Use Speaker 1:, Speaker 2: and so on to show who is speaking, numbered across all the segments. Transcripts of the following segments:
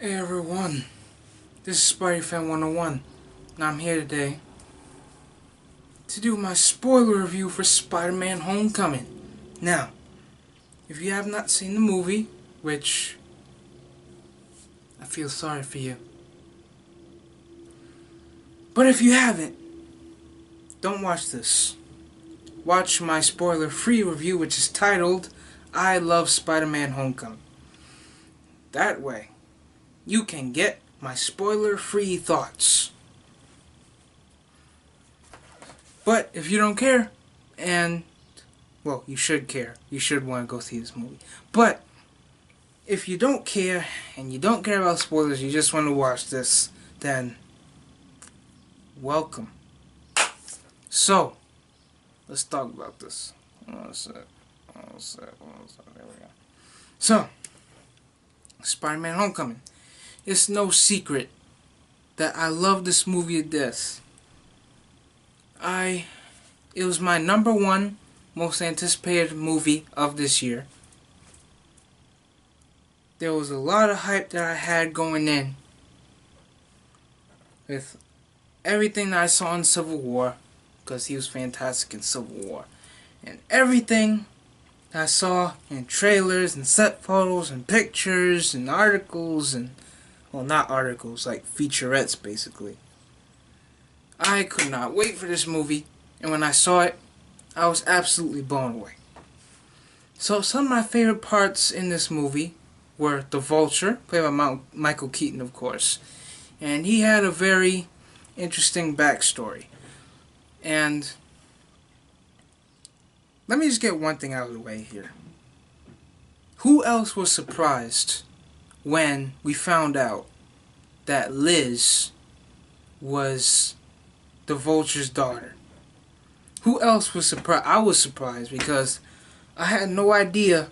Speaker 1: Hey everyone, this is SpideyFan 101, and I'm here today to do my spoiler review for Spider-Man Homecoming. Now, if you have not seen the movie, which I feel sorry for you, but if you haven't, don't watch this. Watch my spoiler-free review, which is titled, I Love Spider-Man Homecoming. That way, you can get my spoiler-free thoughts. But if you don't care, and, well, you should care. You should want to go see this movie. But if you don't care, and you don't care about spoilers, you just want to watch this, then welcome. So, let's talk about this. There we go. So, Spider-Man Homecoming. It's no secret that I love this movie to death. It was my #1 most anticipated movie of this year. There was a lot of hype that I had going in with everything that I saw in Civil War, because he was fantastic in Civil War, and everything I saw in trailers and set photos and pictures and articles and, well, not articles, like featurettes basically. I could not wait for this movie, and when I saw it, I was absolutely blown away. So some of my favorite parts in this movie were the Vulture, played by Michael Keaton, of course, and he had a very interesting backstory. And let me just get one thing out of the way here. Who else was surprised when we found out that Liz was the Vulture's daughter? Who else was surprised? I was surprised because I had no idea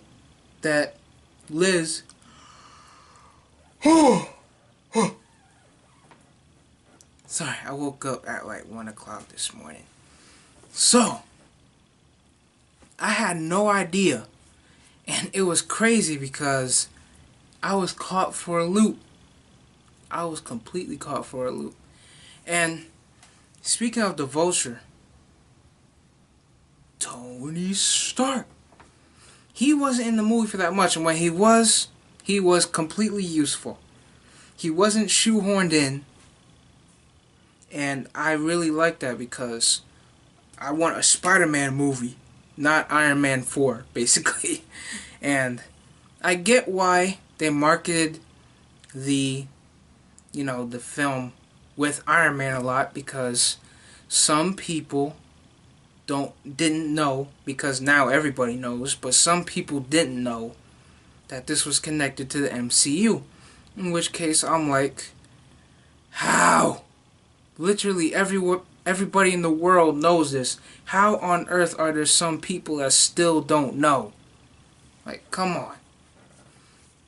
Speaker 1: that Liz... Sorry, I woke up at like 1 o'clock this morning. So, I had no idea. And it was crazy because I was caught for a loop. I was completely caught for a loop. And speaking of the Vulture, Tony Stark. He wasn't in the movie for that much, and when he was completely useful. He wasn't shoehorned in, and I really like that because I want a Spider-Man movie, not Iron Man 4, basically. And I get why they marketed the film with Iron Man a lot, because some people didn't know, because now everybody knows, but some people didn't know that this was connected to the MCU. In which case I'm like, how? Literally everybody in the world knows this. How on earth are there some people that still don't know? Like, come on.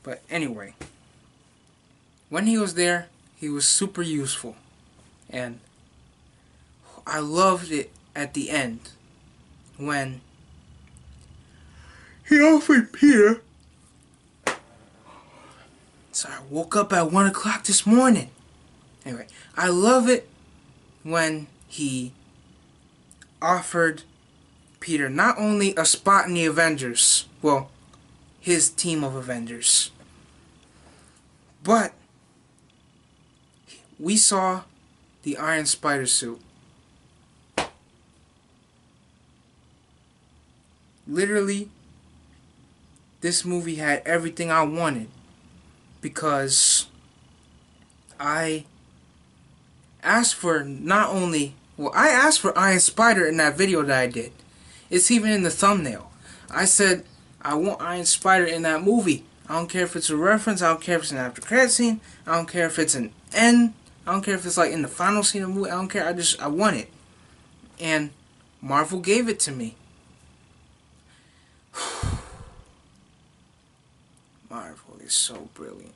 Speaker 1: But anyway, when he was there, he was super useful. And I loved it at the end when he offered Peter... So I woke up at 1 o'clock this morning. Anyway, I love it when he offered Peter not only a spot in the Avengers, well, his team of Avengers, but we saw the Iron Spider suit. Literally, this movie had everything I wanted, because I asked for not only... Well, I asked for Iron Spider in that video that I did. It's even in the thumbnail. I said, I want Iron Spider in that movie. I don't care if it's a reference. I don't care if it's an after credit scene. I don't care if it's an end. I don't care if it's like in the final scene of the movie. I don't care. I want it. And Marvel gave it to me. Marvel is so brilliant.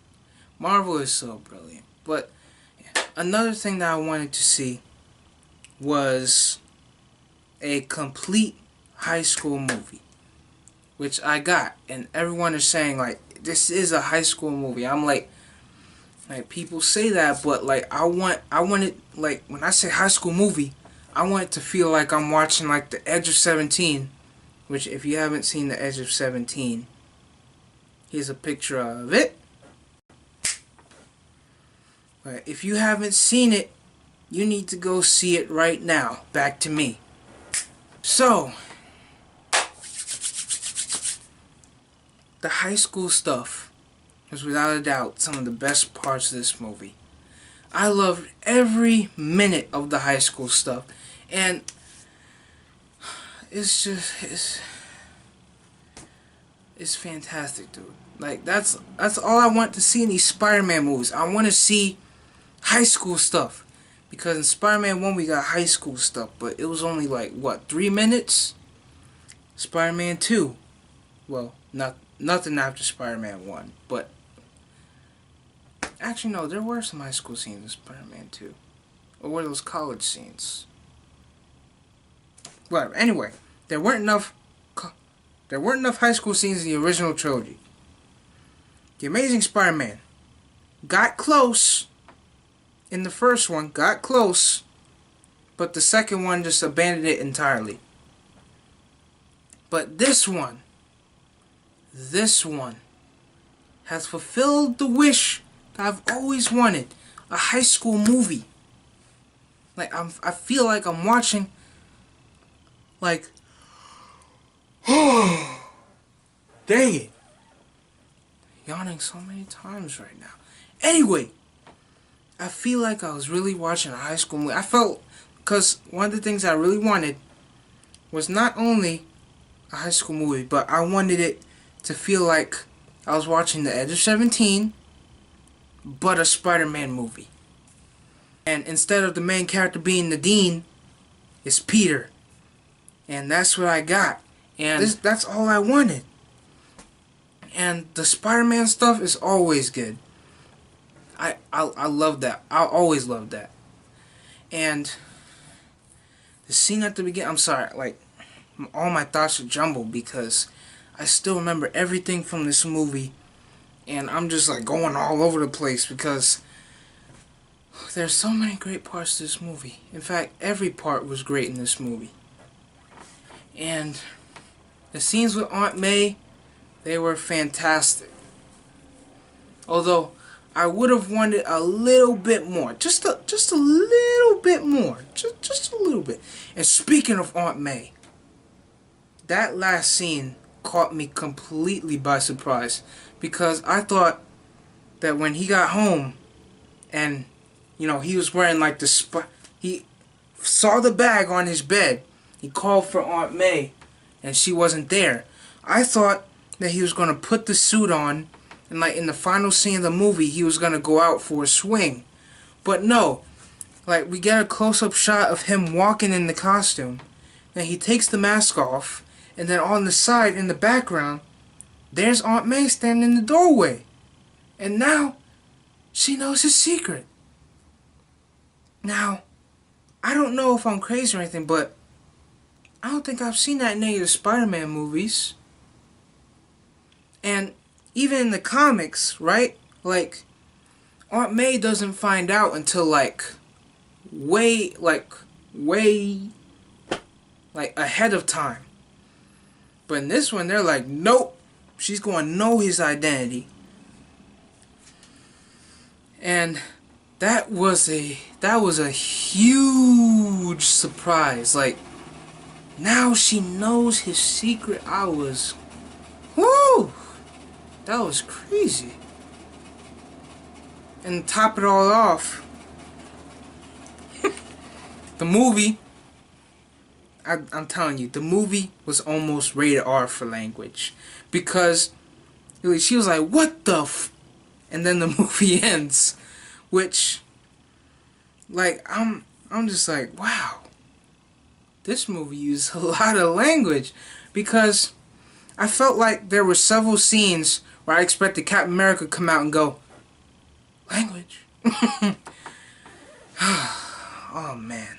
Speaker 1: Marvel is so brilliant. But yeah. Another thing that I wanted to see was a complete high school movie, which I got. And everyone is saying, like, this is a high school movie. I'm like, Like, people say that, but like I want it, like when I say high school movie, I want it to feel like I'm watching like The Edge of 17, which if you haven't seen The Edge of 17, here's a picture of it. But if you haven't seen it, you need to go see it right now. Back to me. So, the high school stuff was without a doubt some of the best parts of this movie. I loved every minute of the high school stuff. And it's fantastic, dude. Like, that's all I want to see in these Spider-Man movies. I want to see high school stuff. Because in Spider-Man 1 we got high school stuff, but it was only like, what, 3 minutes? Spider-Man 2, well, nothing after Spider-Man 1, but actually no, there were some high school scenes in Spider-Man 2. Or were those college scenes? Whatever. Anyway, there weren't enough high school scenes in the original trilogy. The Amazing Spider-Man got close in the first one, got close, but the second one just abandoned it entirely. But this one has fulfilled the wish that I've always wanted. A high school movie. Like, I feel like I'm watching, like, dang it. Yawning so many times right now. Anyway, I feel like I was really watching a high school movie. I felt, because one of the things I really wanted was not only a high school movie, but I wanted it to feel like I was watching The Edge of 17, but a Spider-Man movie. And instead of the main character being the dean, it's Peter. And that's what I got. And that's all I wanted. And the Spider-Man stuff is always good. I love that. I always love that. And the scene at the beginning, I'm sorry, like, all my thoughts are jumbled because I still remember everything from this movie, and I'm just like going all over the place because there's so many great parts to this movie. In fact, every part was great in this movie. And the scenes with Aunt May, they were fantastic. Although I would have wanted a little bit more, just a little bit more, just a little bit. And speaking of Aunt May, that last scene caught me completely by surprise because I thought that when he got home and, you know, he was wearing like he saw the bag on his bed, he called for Aunt May and she wasn't there. I thought that he was going to put the suit on and, like, in the final scene of the movie he was going to go out for a swing. But no, like, we get a close-up shot of him walking in the costume and he takes the mask off. And then on the side, in the background, there's Aunt May standing in the doorway. And now, she knows his secret. Now, I don't know if I'm crazy or anything, but I don't think I've seen that in any of the Spider-Man movies. And even in the comics, right? Like, Aunt May doesn't find out until, like, way ahead of time. But in this one, they're like, nope, she's going to know his identity. And that was a huge surprise. Like, now she knows his secret. Whoo, that was crazy. And to top it all off, the movie, I'm telling you, the movie was almost rated R for language. Because she was like, what the f... And then the movie ends. Which, like, I'm just like, wow. This movie used a lot of language. Because I felt like there were several scenes where I expected Captain America to come out and go, language. Oh, man.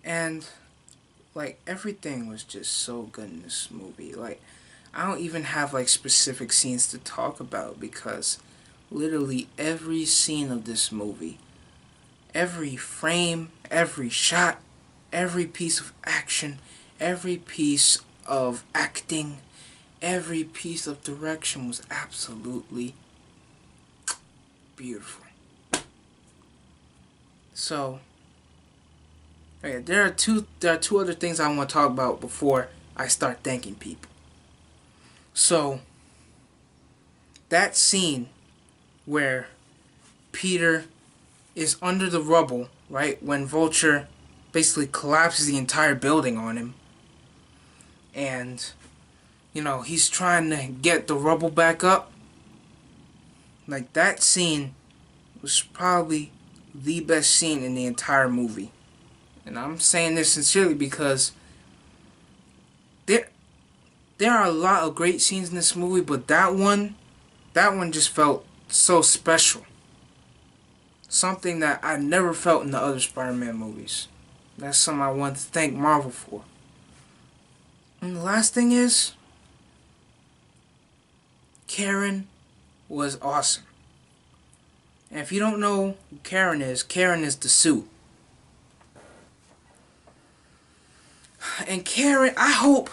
Speaker 1: And, like, everything was just so good in this movie. Like, I don't even have like specific scenes to talk about because literally every scene of this movie, every frame, every shot, every piece of action, every piece of acting, every piece of direction was absolutely beautiful. So, okay, there are two other things I want to talk about before I start thanking people. So, that scene where Peter is under the rubble, right, when Vulture basically collapses the entire building on him, and he's trying to get the rubble back up. Like, that scene was probably the best scene in the entire movie. And I'm saying this sincerely because there are a lot of great scenes in this movie, but that one just felt so special. Something that I never felt in the other Spider-Man movies. That's something I want to thank Marvel for. And the last thing is, Karen was awesome. And if you don't know who Karen is the suit. And Karen, I hope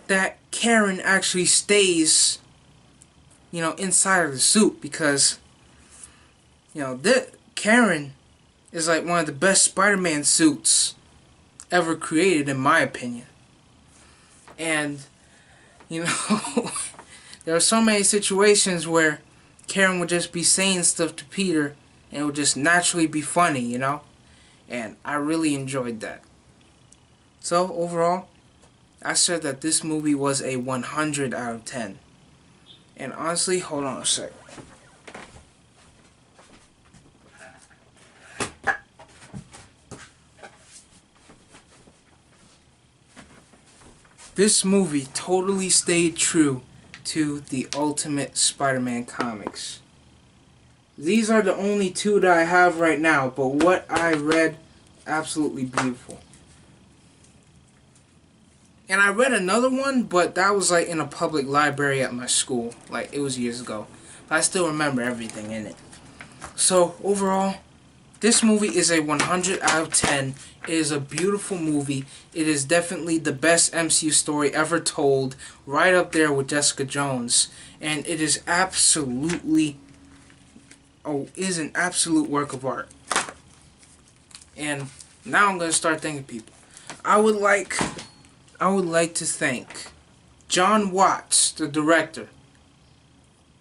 Speaker 1: that Karen actually stays, inside of the suit, because, Karen is like one of the best Spider-Man suits ever created, in my opinion. And, there are so many situations where Karen would just be saying stuff to Peter and it would just naturally be funny, And I really enjoyed that. So, overall, I said that this movie was a 100 out of 10. And honestly, hold on a sec. This movie totally stayed true to the Ultimate Spider-Man comics. These are the only two that I have right now, but what I read, absolutely beautiful. And I read another one, but that was like in a public library at my school. Like, it was years ago. But I still remember everything in it. So, overall, this movie is a 100 out of 10. It is a beautiful movie. It is definitely the best MCU story ever told. Right up there with Jessica Jones. And it is absolutely... is an absolute work of art. And now I'm going to start thanking people. I would like to thank John Watts, the director.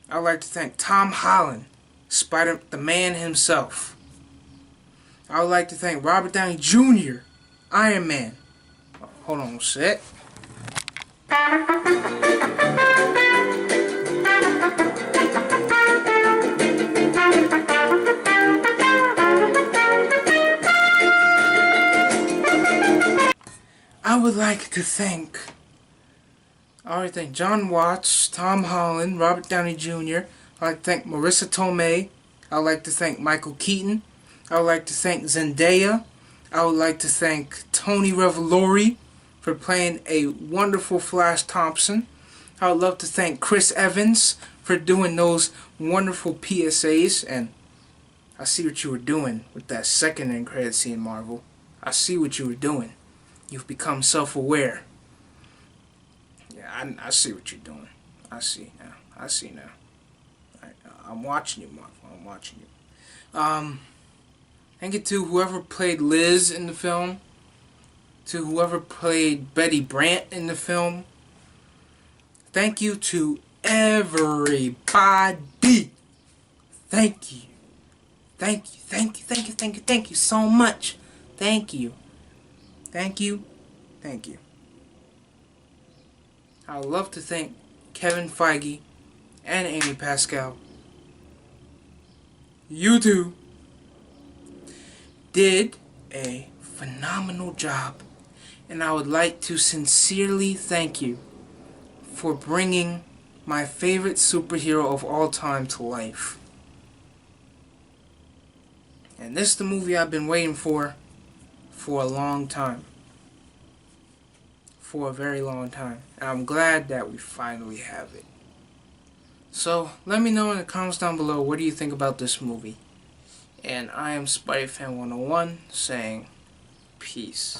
Speaker 1: I would like to thank Tom Holland, the man himself. I would like to thank Robert Downey Jr., Iron Man. Hold on a sec. I would like to thank John Watts, Tom Holland, Robert Downey Jr. I'd like to thank Marissa Tomei. I would like to thank Michael Keaton. I would like to thank Zendaya. I would like to thank Tony Revolori for playing a wonderful Flash Thompson. I would love to thank Chris Evans for doing those wonderful PSAs. And I see what you were doing with that second end credit scene, Marvel. I see what you were doing. You've become self-aware. Yeah, I see what you're doing. I see now. I'm watching you, Marvel. I'm watching you. Thank you to whoever played Liz in the film. To whoever played Betty Brant in the film. Thank you to everybody. Thank you. Thank you so much. Thank you. I would love to thank Kevin Feige and Amy Pascal. You two did a phenomenal job, and I would like to sincerely thank you for bringing my favorite superhero of all time to life. And this is the movie I've been waiting for a long time. for a very long time. And I'm glad that we finally have it. So, let me know in the comments down below, what do you think about this movie? And I am SpideyFan101 saying, peace.